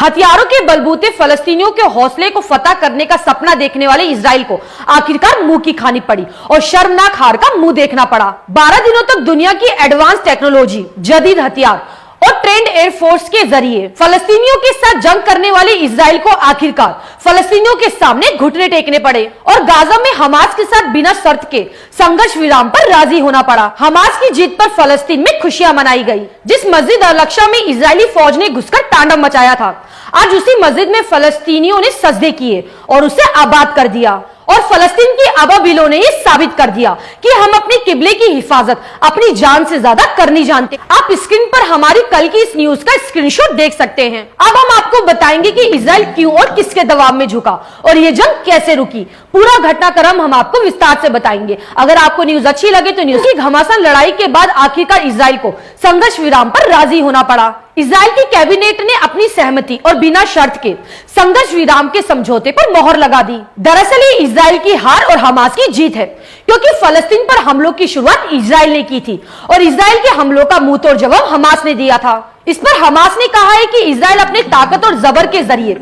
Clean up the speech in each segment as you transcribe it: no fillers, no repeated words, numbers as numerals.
हथियारों के बलबूते फलस्तीनियों के हौसले को फतह करने का सपना देखने वाले इजराइल को आखिरकार मुंह की खानी पड़ी और शर्मनाक हार का मुंह देखना पड़ा। 12 दिनों तक दुनिया की एडवांस टेक्नोलॉजी, जदीद हथियार और ट्रेंड एयरफोर्स के जरिए फलस्तीनियों के साथ जंग करने वाले इजराइल को आखिरकार फलस्तीनियों के सामने घुटने टेकने पड़े और गाजा में हमास के साथ बिना शर्त के संघर्ष विराम पर राजी होना पड़ा। हमास की जीत पर फलस्तीन में खुशियां मनाई गई। जिस मस्जिद अल-अक्सा में इजरायली फौज ने घुसकर तांडव मचाया था, आज उसी मस्जिद में फलस्तीनियों ने सजदे किए और उसे आबाद कर दिया। और फलस्तीन की अबाबिलों ने यह साबित कर दिया कि हम अपने किबले की हिफाजत अपनी जान से ज्यादा करनी जानते। आप स्क्रीन पर हमारी कल की इस न्यूज का स्क्रीनशॉट देख सकते हैं। अब हम आपको बताएंगे कि इजराइल क्यों और किसके दबाव में झुका और ये जंग कैसे रुकी। पूरा घटनाक्रम हम आपको विस्तार से बताएंगे। अगर आपको न्यूज अच्छी लगे तो न्यूज की घमासान लड़ाई के बाद आखिरकार इजराइल को संघर्ष विराम पर राजी होना पड़ा। इजराइल की कैबिनेट ने अपनी सहमति और बिना शर्त के संघर्ष विराम के समझौते पर मोहर लगा दी। दरअसल ये इजराइल की हार और हमास की जीत है, क्योंकि फलस्तीन पर हमलों की शुरुआत इजराइल ने की थी और इजराइल के हमलों का मुंह तोड़ जवाब हमास ने दिया था। इस पर हमास ने कहा है कि इजराइल अपने ताकत और जबर के जरिए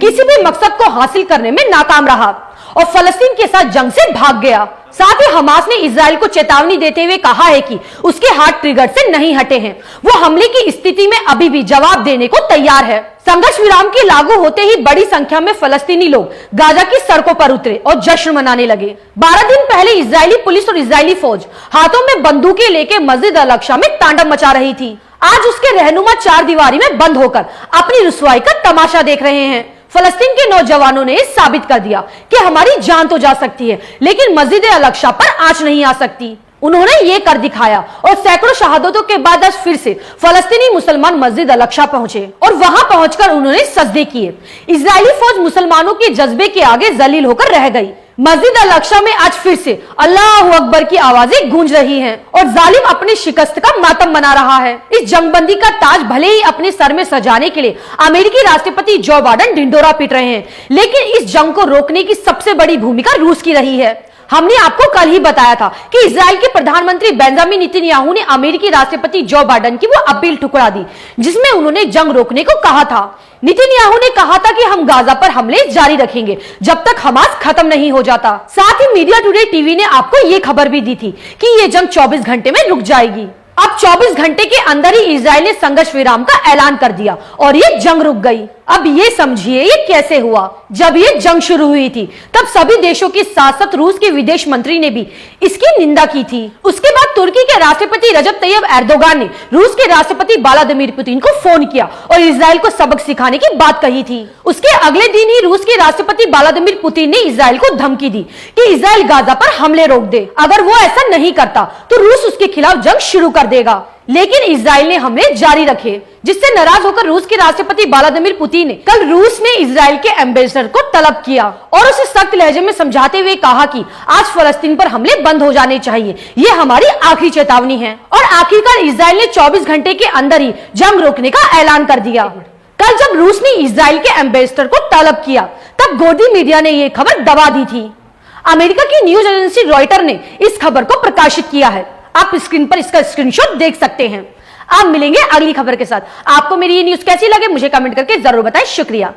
किसी भी मकसद को हासिल करने में नाकाम रहा और फलस्तीन के साथ जंग से भाग गया। साथ ही हमास ने इजराइल को चेतावनी देते हुए कहा है कि उसके हाथ ट्रिगर से नहीं हटे हैं। वो हमले की स्थिति में अभी भी जवाब देने को तैयार है। संघर्ष विराम के लागू होते ही बड़ी संख्या में फलस्तीनी लोग गाजा की सड़कों पर उतरे और जश्न मनाने लगे। 12 दिन पहले इजरायली पुलिस और इजरायली फौज हाथों में बंदूकें लेकर मस्जिद अल-अक्सा में तांडव मचा रही थी। आज उसके रहनुमा चार दीवारी में बंद होकर अपनी रुसवाई का तमाशा देख रहे हैं। फलस्तीन के नौजवानों ने साबित कर दिया कि हमारी जान तो जा सकती है, लेकिन मस्जिद अल-अक्सा पर आंच नहीं आ सकती। उन्होंने ये कर दिखाया और सैकड़ों शहादतों के बाद आज फिर से फलस्तीनी मुसलमान मस्जिद अल-अक्सा पहुंचे और वहां पहुंचकर उन्होंने सजदे किए। इजरायली फौज मुसलमानों के जज्बे के आगे जलील होकर रह गई। मस्जिद अल-अक्सा में आज फिर से अल्लाहू अकबर की आवाजें गूंज रही हैं और जालिम अपनी शिकस्त का मातम मना रहा है। इस जंगबंदी का ताज भले ही अपने सर में सजाने के लिए अमेरिकी राष्ट्रपति जो बाइडेन ढिंडोरा पीट रहे हैं, लेकिन इस जंग को रोकने की सबसे बड़ी भूमिका रूस की रही है। हमने आपको कल ही बताया था कि इजराइल के प्रधानमंत्री बेंजामिन नेतन्याहू ने अमेरिकी राष्ट्रपति जो बाइडेन की वो अपील ठुकरा दी, जिसमें उन्होंने जंग रोकने को कहा था। नेतन्याहू ने कहा था कि हम गाजा पर हमले जारी रखेंगे जब तक हमास खत्म नहीं हो जाता। साथ ही मीडिया टुडे टीवी ने आपको ये खबर भी दी थी कि ये जंग 24 घंटे में रुक जाएगी। अब 24 घंटे के अंदर ही इजराइल ने संघर्ष विराम का ऐलान कर दिया और ये जंग रुक गई। अब ये समझिए ये कैसे हुआ। जब ये जंग शुरू हुई थी तब सभी देशों के साथ साथ रूस के विदेश मंत्री ने भी इसकी निंदा की थी। उसके बाद तुर्की के राष्ट्रपति रजब तैयब एर्दोगान ने रूस के राष्ट्रपति व्लादिमीर पुतिन को फोन किया और इजराइल को सबक सिखाने की बात कही थी। उसके अगले दिन ही रूस के राष्ट्रपति व्लादिमीर पुतिन ने इजराइल को धमकी दी कि इजराइल गाजा पर हमले रोक दे। अगर वो ऐसा नहीं करता तो रूस उसके खिलाफ जंग शुरू कर देगा। लेकिन इजराइल ने हमले जारी रखे, जिससे नाराज होकर रूस के राष्ट्रपति व्लादिमीर पुतिन ने कल रूस ने इजराइल के एम्बेसडर को तलब किया और उसे सख्त लहजे में समझाते हुए कहा कि आज फलस्तीन पर हमले बंद हो जाने चाहिए, ये हमारी आखिरी चेतावनी है। और आखिरकार इजराइल ने 24 घंटे के अंदर ही जंग रोकने का ऐलान कर दिया। कल जब रूस ने इजराइल के एम्बेसडर को तलब किया तब गोदी मीडिया ने यह खबर दबा दी थी। अमेरिका की न्यूज एजेंसी रॉयटर ने इस खबर को प्रकाशित किया है। आप स्क्रीन पर इसका स्क्रीनशॉट देख सकते हैं। आप मिलेंगे अगली खबर के साथ। आपको मेरी ये न्यूज कैसी लगे मुझे कमेंट करके जरूर बताएं। शुक्रिया।